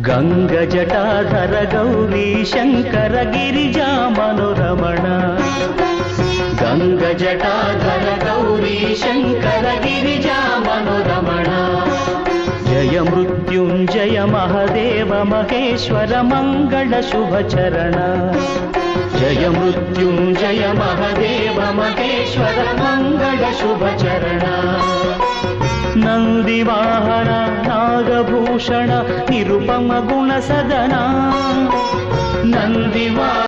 गंगजटाधर गौरी शंकर गिरिजा मनोरमण गंगजटाधर गौरी शंकर गिरिजा मनोरमण जय मृत्युंजय महादेव महेश्वर मंगल शुभचरण जय मृत्युंजय महादेव महेश्वर मंगल शुभचरण नंदिवाहन नागभूषण निरुपम गुण सदना नंदिवा